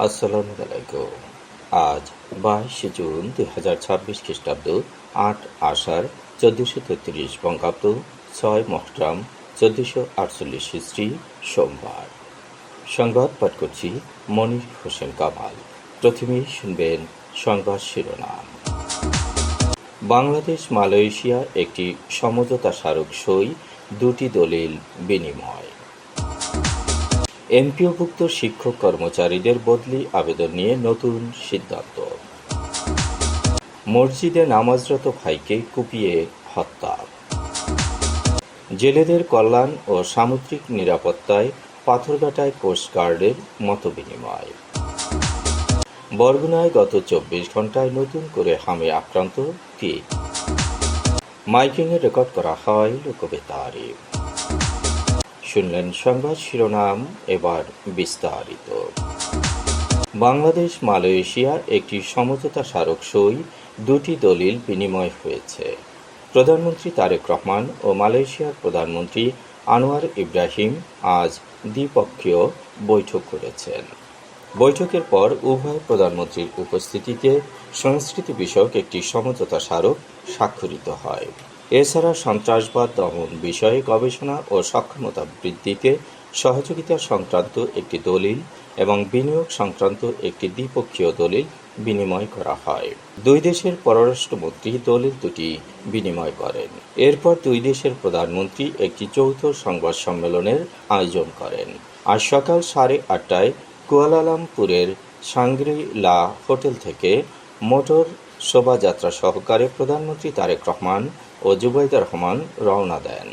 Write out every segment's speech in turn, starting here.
আসসালামু আলাইকুম। আজ 22 জুন 2026 খ্রিস্টাব্দ, 8 আষাঢ় 1433 বঙ্গাব্দ, 6 মহরম 1448 হিজরি, সোমবার। সংবাদ পাঠ করছি মনির হোসেন কামাল। প্রথমেই শুনবেন সংবাদ শিরোনাম। বাংলাদেশ মালয়েশিয়া একটি সমঝোতা স্মারক সই, 2টি দলিল বিনিময়। এমপিওভুক্ত শিক্ষক কর্মচারীদের বদলি আবেদন নিয়ে নতুন সিদ্ধান্ত। মসজিদে নামাজরত ভাইকে কুপিয়ে হত্যা। জেলেদের কল্যাণ ও সামুদ্রিক নিরাপত্তায় পাথরঘাটায় কোস্টগার্ডের মতবিনিময়। বরগুনায় গত 24 ঘণ্টায় নতুন করে হামে আক্রান্ত 3। মাইকিংয়ে রেকর্ড করা হয় লোকবেতারে। শুনলেন সংবাদ শিরোনাম, এবার বিস্তারিত। বাংলাদেশ মালয়েশিয়া একটি সমঝোতা স্মারক সই, 2টি দলিল বিনিময় হয়েছে। প্রধানমন্ত্রী তারেক রহমান ও মালয়েশিয়ার প্রধানমন্ত্রী আনোয়ার ইব্রাহিম আজ দ্বিপক্ষীয় বৈঠক করেছেন। বৈঠকের পর উভয় প্রধানমন্ত্রীর উপস্থিতিতে সংস্কৃতি বিষয়ক একটি সমঝোতা স্মারক স্বাক্ষরিত হয়। এছাড়া সন্ত্রাসবাদ দমন বিষয়ে গবেষণা ও সক্ষমতা বৃদ্ধিতে সহযোগিতা সংক্রান্ত একটি দলিল এবং বিনিয়োগ সংক্রান্ত একটি দ্বিপক্ষীয় দলিল বিনিময় করা হয়। দুই দেশের পররাষ্ট্রমন্ত্রী দলিল দুটি বিনিময় করেন। এরপর দুই দেশের প্রধানমন্ত্রী একটি যৌথ সংবাদ সম্মেলনের আয়োজন করেন। আজ সকাল 8:30টায় কুয়ালালামপুরের শাংগ্রি-লা হোটেল থেকে মোটর শোভাযাত্রা সহকারে প্রধানমন্ত্রী তারেক রহমান ও জুবাইদা রহমান রওনা দেন।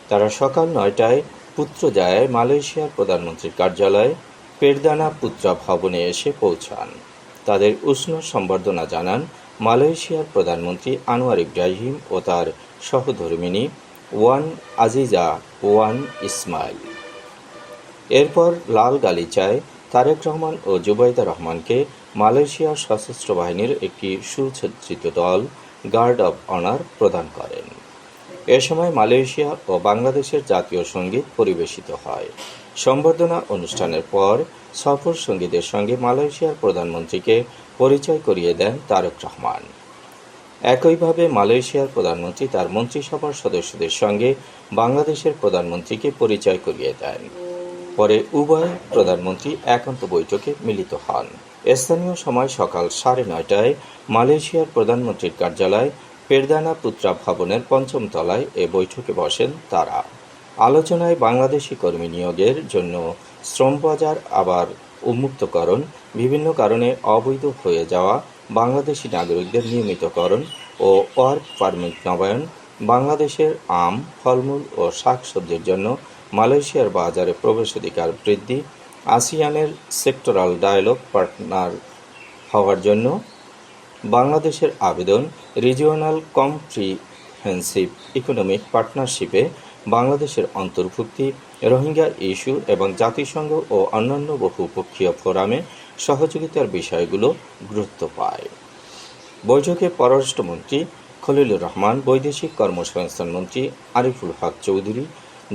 তারা সকাল 9টায় পুত্রজায়ায় মালয়েশিয়ার প্রধানমন্ত্রীর কার্যালয় পেরদানা পুত্রা ভবনে এসে পৌঁছান। তাদের উষ্ণ সম্বর্ধনা জানান মালয়েশিয়ার প্রধানমন্ত্রী আনোয়ার ইব্রাহিম ও তার সহধর্মিণী ওয়ান আজিজা ওয়ান ইসমাইল। এরপর লাল গালিচায় তারেক রহমান ও জুবাইদা রহমানকে মালয়েশিয়ার সশস্ত্র বাহিনীর একটি সুসজ্জিত দল গার্ড অব অনার প্রদান করেন। এ সময় মালয়েশিয়া ও বাংলাদেশের জাতীয় সঙ্গীত পরিবেশিত হয়। সম্বর্ধনা অনুষ্ঠানের পর সফর সঙ্গীদের সঙ্গে মালয়েশিয়ার প্রধানমন্ত্রীকে পরিচয় করিয়ে দেন তারেক রহমান। একইভাবে মালয়েশিয়ার প্রধানমন্ত্রী তার মন্ত্রিসভার সদস্যদের সঙ্গে বাংলাদেশের প্রধানমন্ত্রীকে পরিচয় করিয়ে দেন। পরে উভয় প্রধানমন্ত্রী একান্ত বৈঠকে মিলিত হন। স্থানীয় সময় সকাল 9:30টায় মালয়েশিয়ার প্রধানমন্ত্রীর কার্যালয় পেরদানা পুত্রা ভবনের 5ম তলায় এ বৈঠকে বসেন তারা। আলোচনায় বাংলাদেশি কর্মী নিয়োগের জন্য শ্রমবাজার আবার উন্মুক্তকরণ, বিভিন্ন কারণে অবৈধ হয়ে যাওয়া বাংলাদেশি নাগরিকদের নিয়মিতকরণ ও ওয়ার্ক পারমিট নবায়ন, বাংলাদেশের আম, ফলমূল ও শাকসবজির জন্য মালয়েশিয়ার বাজারে প্রবেশাধিকার বৃদ্ধি, আসিয়ানের সেক্টরাল ডায়ালগ পার্টনার হওয়ার জন্য বাংলাদেশের আবেদন, রিজিওনাল কম্প্রিহেন্সিভ ইকোনমিক পার্টনারশিপে বাংলাদেশের অন্তর্ভুক্তি, রোহিঙ্গা ইস্যু এবং জাতিসংঘ ও অন্যান্য বহুপক্ষীয় ফোরামে সহযোগিতার বিষয়গুলো গুরুত্ব পায়। বৈঠকে পররাষ্ট্রমন্ত্রী খলিলুর রহমান, বৈদেশিক কর্মসংস্থান মন্ত্রী আরিফুল হক চৌধুরী,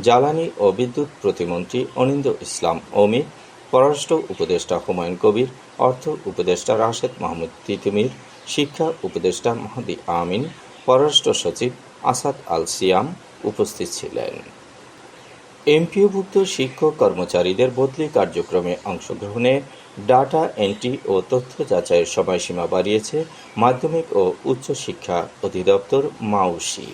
জ্বালানি ও বিদ্যুৎ প্রতিমন্ত্রী অনিন্দ ইসলাম অমিত, পররাষ্ট্র উপদেষ্টা হুমায়ুন কবির, অর্থ উপদেষ্টা রাশেদ মাহমুদ তিতুমির, শিক্ষা উপদেষ্টা মাহদি আমিন, পররাষ্ট্র সচিব আসাদ আল সিয়াম উপস্থিত ছিলেন। এমপিওভুক্ত শিক্ষক কর্মচারীদের বদলি কার্যক্রমে অংশগ্রহণে ডাটা এন্ট্রি ও তথ্য যাচাইয়ের সময়সীমা বাড়িয়েছে মাধ্যমিক ও উচ্চশিক্ষা অধিদপ্তর মাউসি।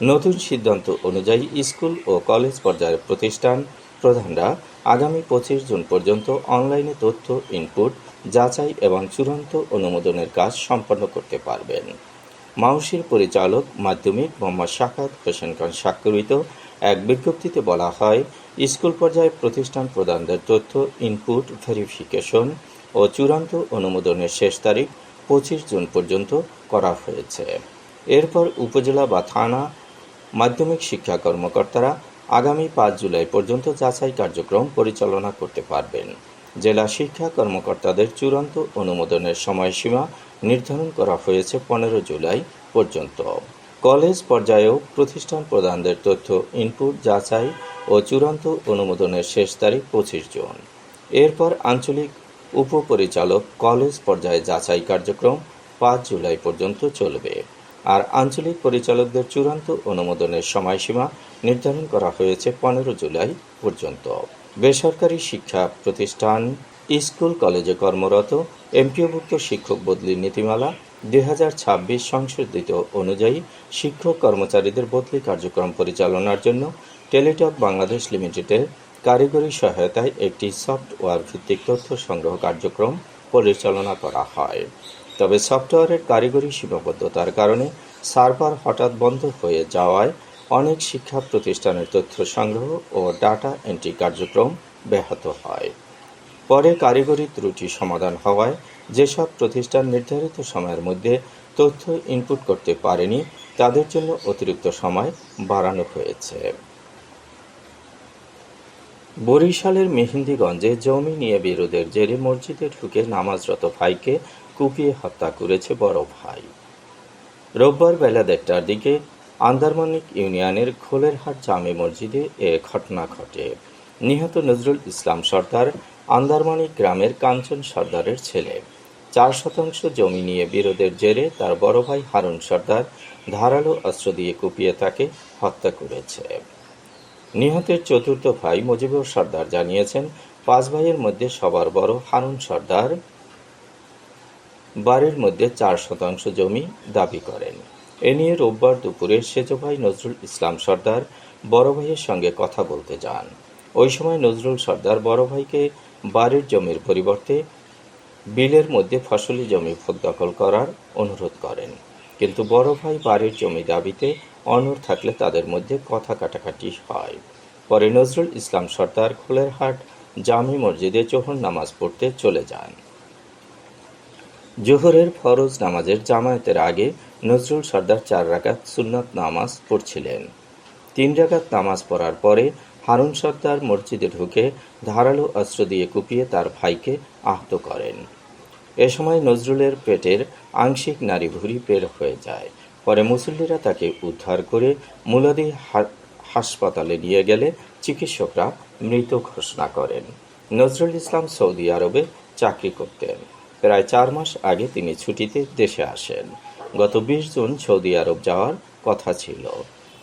নতুন সিদ্ধান্ত অনুযায়ী স্কুল ও কলেজ পর্যায়ের প্রতিষ্ঠান প্রধানরা আগামী 25 জুন পর্যন্ত অনলাইনে তথ্য ইনপুট, যাচাই এবং চূড়ান্ত অনুমোদনের কাজ সম্পন্ন করতে পারবেন। মাউসির পরিচালক মাধ্যমিক মোহাম্মদ শাকাত হোসেন খান স্বাক্ষরিত এক বিজ্ঞপ্তিতে বলা হয়, স্কুল পর্যায়ে প্রতিষ্ঠান প্রধানদের তথ্য ইনপুট, ভেরিফিকেশন ও চূড়ান্ত অনুমোদনের শেষ তারিখ 25 জুন পর্যন্ত করা হয়েছে। এরপর উপজেলা বা থানা মাধ্যমিক শিক্ষা কর্মকর্তারা আগামী 5 জুলাই পর্যন্ত যাচাই কার্যক্রম পরিচালনা করতে পারবেন। জেলা শিক্ষা কর্মকর্তাদের চূড়ান্ত অনুমোদনের সময়সীমা নির্ধারণ করা হয়েছে 15 জুলাই পর্যন্ত। কলেজ পর্যায়েও প্রতিষ্ঠান প্রধানদের তথ্য ইনপুট, যাচাই ও চূড়ান্ত অনুমোদনের শেষ তারিখ 25 জুন। এরপর আঞ্চলিক উপপরিচালক কলেজ পর্যায়ে যাচাই কার্যক্রম ৫ জুলাই পর্যন্ত চলবে। আর আঞ্চলিক পরিচালকদের চূড়ান্ত অনুমোদনের সময়সীমা নির্ধারণ করা হয়েছে ১৫ জুলাই পর্যন্ত। বেসরকারি শিক্ষা প্রতিষ্ঠান, স্কুল কলেজে কর্মরত এমপিওভুক্ত শিক্ষক বদলির নীতিমালা ২০২৬ সংশোধিত অনুযায়ী শিক্ষক কর্মচারীদের বদলি কার্যক্রম পরিচালনার জন্য টেলিটক বাংলাদেশ লিমিটেডের কারিগরি সহায়তায় একটি সফটওয়্যার ভিত্তিক তথ্য সংগ্রহ কার্যক্রম পরিচালনা করা হয়। তবে সফটওয়্যারের কারিগরি সীমাবদ্ধতার কারণে সার্ভার হঠাৎ বন্ধ হয়ে যাওয়ায় অনেক শিক্ষা প্রতিষ্ঠানের তথ্য সংগ্রহ ও ডাটা এন্ট্রি কার্যক্রম ব্যাহত হয়। পরে কারিগরি ত্রুটি সমাধান হওয়ায় যেসব প্রতিষ্ঠান নির্ধারিত সময়ের মধ্যে তথ্য ইনপুট করতে পারেনি তাদের জন্য অতিরিক্ত সময় বাড়ানো হয়েছে। বরিশালের মেহেন্দিগঞ্জে জমি নিয়ে বিরোধের জেরে মসজিদে ঢুকে নামাজরত ভাইকে কুপিয়ে হত্যা করেছে বড় ভাই। রোববার বেলা ১:৩০টার দিকে আন্দারমানিক ইউনিয়নের খোলেরহাট জামে মসজিদে এ ঘটনা ঘটে। নিহত নজরুল ইসলাম সর্দার আন্দারমানিক গ্রামের কাঞ্চন সর্দারের ছেলে। ৪% জমি নিয়ে বিরোধের জেরে তার বড় ভাই হারুন সর্দার ধারালো অস্ত্র দিয়ে কুপিয়ে তাকে হত্যা করেছে। নিহতের চতুর্থ ভাই মুজিবুর সর্দার জানিয়েছেন, ৫ ভাইয়ের মধ্যে সবার বড় হারুন সর্দার বাড়ির মধ্যে ৪% জমি দাবি করেন। এ নিয়ে রোববার দুপুরে সেজ ভাই নজরুল ইসলাম সর্দার বড় ভাইয়ের সঙ্গে কথা বলতে যান। ওই সময় নজরুল সর্দার বড় ভাইকে বাড়ির জমির পরিবর্তে বিলের মধ্যে ফসলি জমি দখল করার অনুরোধ করেন। কিন্তু বড় ভাই বাড়ির জমি দাবিতে অনড় থাকলে তাদের মধ্যে কথা কাটাকাটি হয়। পরে নজরুল ইসলাম সর্দার খোলেরহাট জামে মসজিদে জোহর নামাজ পড়তে চলে যান। জোহরের ফরজ নামাজের জামায়াতের আগে নজরুল সর্দার ৪ রাকাত সুন্নাত নামাজ পড়ছিলেন। ৩ রাকাত নামাজ পড়ার পরে হারুন সর্দার মসজিদে ঢুকে ধারালো অস্ত্র দিয়ে কুপিয়ে তার ভাইকে আহত করেন। এ সময় নজরুলের পেটের আংশিক নাড়িভুঁড়ি বের হয়ে যায়। পরে মুসল্লিরা তাকে উদ্ধার করে মুলাদি হাসপাতালে নিয়ে গেলে চিকিৎসকরা মৃত ঘোষণা করেন। নজরুল ইসলাম সৌদি আরবে চাকরি করতেন। প্রায় ৪ মাস আগে তিনি ছুটিতে দেশে আসেন। গত ২০ জুন সৌদি আরব যাওয়ার কথা ছিল,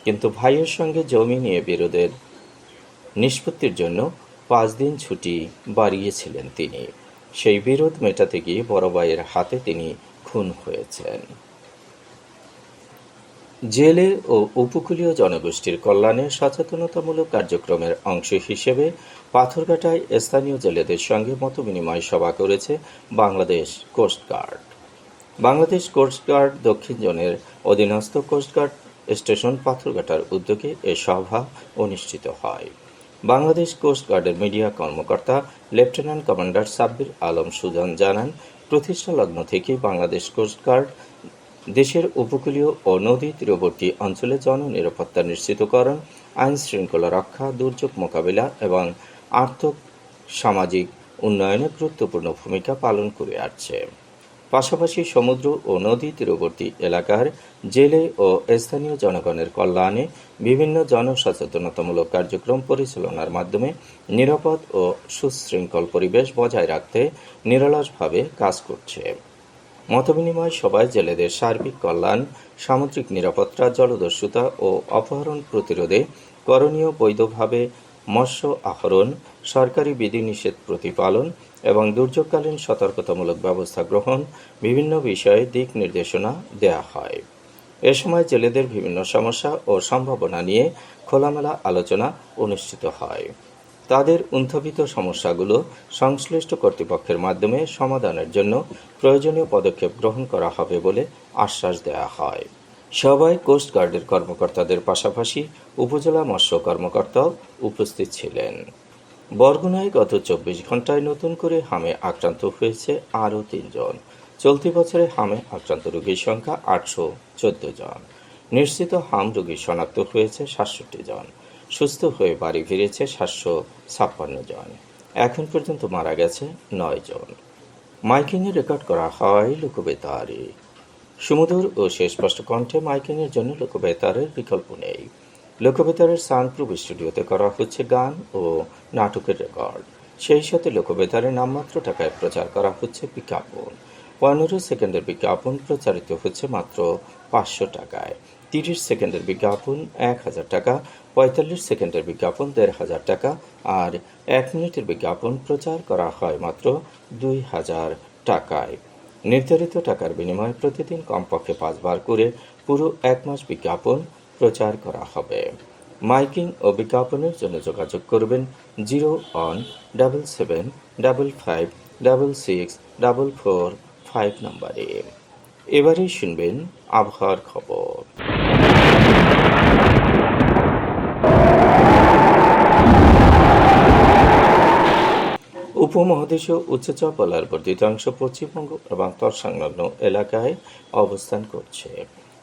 কিন্তু ভাইয়ের সঙ্গে জমি নিয়ে বিরোধের নিষ্পত্তির জন্য ৫ দিন ছুটি বাড়িয়েছিলেন তিনি। সেই বিরোধ মেটাতে গিয়ে বড় ভাইয়ের হাতে তিনি খুন হয়েছেন। জেলে ও উপকূলীয় জনগোষ্ঠীর কল্যাণে সচেতনতামূলক কার্যক্রমের অংশ হিসেবে পাথরঘাটায় স্থানীয় জেলেদের সঙ্গে মতবিনিময় সভা করেছে বাংলাদেশ কোস্টগার্ড। বাংলাদেশ কোস্টগার্ড দক্ষিণ জোনের অধীনস্থ কোস্টগার্ড স্টেশন পাথরঘাটার উদ্যোগে এ সভা অনুষ্ঠিত হয়। বাংলাদেশ কোস্টগার্ডের মিডিয়া কর্মকর্তা লেফটেন্যান্ট কমান্ডার সাব্বির আলম সুজন জানান, প্রতিষ্ঠা লগ্ন থেকেই বাংলাদেশ কোস্টগার্ড দেশের উপকূলীয় ও নদী তীরবর্তী অঞ্চলে জননিরাপত্তা নিশ্চিতকরণ, আইন শৃঙ্খলা রক্ষা, দুর্যোগ মোকাবিলা এবং আর্থিক সামাজিক উন্নয়নে গুরুত্বপূর্ণ ভূমিকা পালন করে আসছে। পাশাপাশি সমুদ্র ও নদী তীরবর্তী এলাকার জেলে ও স্থানীয় জনগণের কল্যাণে বিভিন্ন জনসচেতনতামূলক কার্যক্রম পরিচালনার মাধ্যমে নিরাপদ ও সুশৃঙ্খল পরিবেশ বজায় রাখতে নিরলসভাবে কাজ করছে। মতবিনিময় সভায় জেলেদের সার্বিক কল্যাণ, সামুদ্রিক নিরাপত্তা, জলদস্যুতা ও অপহরণ প্রতিরোধে করণীয় বৈধভাবে মৎস্য আহরণ, সরকারি বিধিনিষেধ প্রতিপালন এবং দুর্যোগকালীন সতর্কতামূলক ব্যবস্থা গ্রহণ বিভিন্ন বিষয়ে দিক নির্দেশনা দেয়া হয়। এ সময় জেলেদের বিভিন্ন সমস্যা ও সম্ভাবনা নিয়ে খোলামেলা আলোচনা অনুষ্ঠিত হয়। তাদের উত্থাপিত সমস্যাগুলো সংশ্লিষ্ট কর্তৃপক্ষের মাধ্যমে সমাধানের জন্য প্রয়োজনীয় পদক্ষেপ গ্রহণ করা হবে বলে আশ্বাস দেওয়া হয়। সভায় কোস্টগার্ডের কর্মকর্তাদের পাশাপাশি উপজেলা মৎস্য কর্মকর্তাও উপস্থিত ছিলেন। বরগুনায় গত ২৪ ঘণ্টায় নতুন করে হামে আক্রান্ত হয়েছে আরও ৩ জন। চলতি বছরে হামে আক্রান্ত রোগীর সংখ্যা ৮১৪ জন। নিশ্চিত হাম রোগী শনাক্ত হয়েছে ৬৭ জন। সুস্থ হয়ে বাড়ি ফিরেছে ৭৫৬ জন। এখন পর্যন্ত মারা গেছে ৯ জন। মাইকিংয়ে রেকর্ড করা হয় লোকবেতারে। সুমধুর ও সুস্পষ্ট কণ্ঠে মাইকিংয়ের জন্য লোকবেতারের বিকল্প নেই। লোকবেতারের সাউন্ডপ্রুফ স্টুডিওতে করা হচ্ছে গান ও নাটকের রেকর্ড। সেই সাথে লোকবেতারে নামমাত্র টাকায় প্রচার করা হচ্ছে বিজ্ঞাপন। 15 সেকেন্ডের বিজ্ঞাপন প্রচারিত হচ্ছে মাত্র 500 টাকায়। 30 সেকেন্ডের বিজ্ঞাপন 1000 টাকা, 45 সেকেন্ডের বিজ্ঞাপন 1500 টাকা আর 1 মিনিটের বিজ্ঞাপন প্রচার করা হয় মাত্র 2000 টাকায়। নির্ধারিত টাকার বিনিময়ে প্রতিদিন কমপক্ষে 5 বার করে পুরো 1 মাস বিজ্ঞাপন প্রচার করা হবে। মাইকিং ও বিজ্ঞাপনের জন্য যোগাযোগ করবেন 0-7755664445 নম্বরে। এবারে শুনবেন আবহাওয়ার খবর। উপমহাদেশীয় উচ্চচাপ বলয়ের বর্ধিত অংশ পশ্চিমবঙ্গ এবং তৎসংলগ্ন এলাকায় অবস্থান করছে।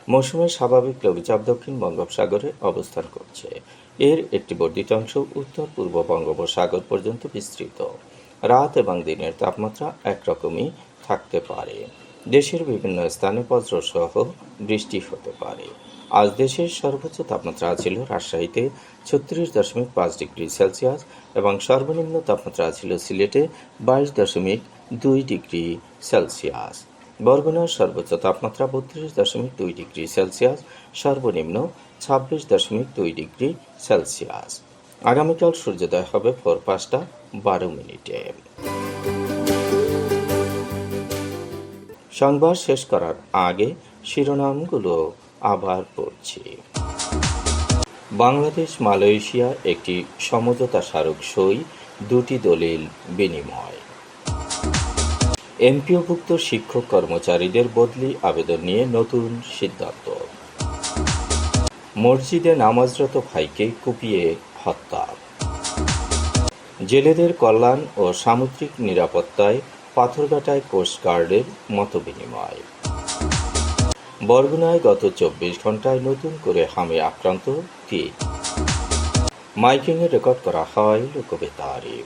মৌসুমের স্বাভাবিক লঘুচাপ দক্ষিণ বঙ্গোপসাগরে অবস্থান করছে। এর একটি বর্ধিত অংশ উত্তর পূর্ব বঙ্গোপসাগর পর্যন্ত বিস্তৃত। রাত এবং দিনের তাপমাত্রা একরকমই থাকতে পারে। দেশের বিভিন্ন স্থানে বজ্রসহ বৃষ্টি হতে পারে। আজ দেশের সর্বোচ্চ তাপমাত্রা ছিল রাজশাহীতে 36.5 ডিগ্রি সেলসিয়াস এবং সর্বনিম্ন তাপমাত্রা ছিল সিলেটে 22.2 ডিগ্রি সেলসিয়াস। বরগুনার সর্বোচ্চ তাপমাত্রা 32.2 ডিগ্রি সেলসিয়াস, সর্বনিম্ন 26.2 ডিগ্রি সেলসিয়াস। আগামীকাল সূর্যোদয় হবে ভোর 5:12। সংবাদ শেষ করার আগে শিরোনামগুলো আবার পড়ছি। বাংলাদেশ মালয়েশিয়া একটি সমঝোতা স্মারক সই, 2টি দলিল বিনিময়। এমপিওভুক্ত শিক্ষক কর্মচারীদের বদলি আবেদন নিয়ে নতুন সিদ্ধান্ত। মসজিদে নামাজরত ভাইকে কুপিয়ে হত্যা। জেলেদের কল্যাণ ও সামুদ্রিক নিরাপত্তায় পাথরঘাটায় কোস্টগার্ডের মতবিনিময়। বরগুনায় গত 24 ঘণ্টায় নতুন করে হামে আক্রান্ত 3। মাইকিংয়ে রেকর্ড করা হয় লোকবেতারে।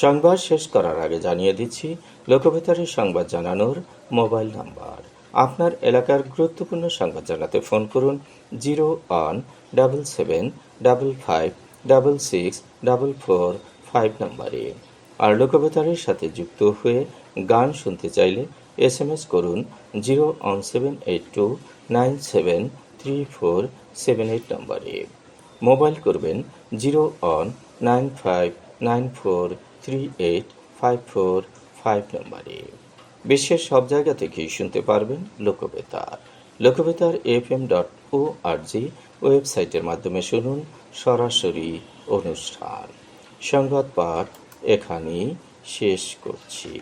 সংবাদ শেষ করার আগে জানিয়ে দিচ্ছি লোকবেতারের সংবাদ জানানোর মোবাইল নাম্বার। আপনার এলাকার গুরুত্বপূর্ণ সংবাদ জানাতে ফোন করুন 0-7755564445 নম্বরে। আর লোকবেতারের সাথে যুক্ত হয়ে গান শুনতে চাইলে SMS করুন 01782973478 নম্বরে। মোবাইল করবেন 01959438545 নম্বরে। বিশ্বের সব জায়গা থেকেই শুনতে পারবেন লোকবেতার। লোকবেতার FM.org ওয়েবসাইটের মাধ্যমে শুনুন সরাসরি অনুষ্ঠান। সংবাদ পাঠ এখানেই শেষ করছি।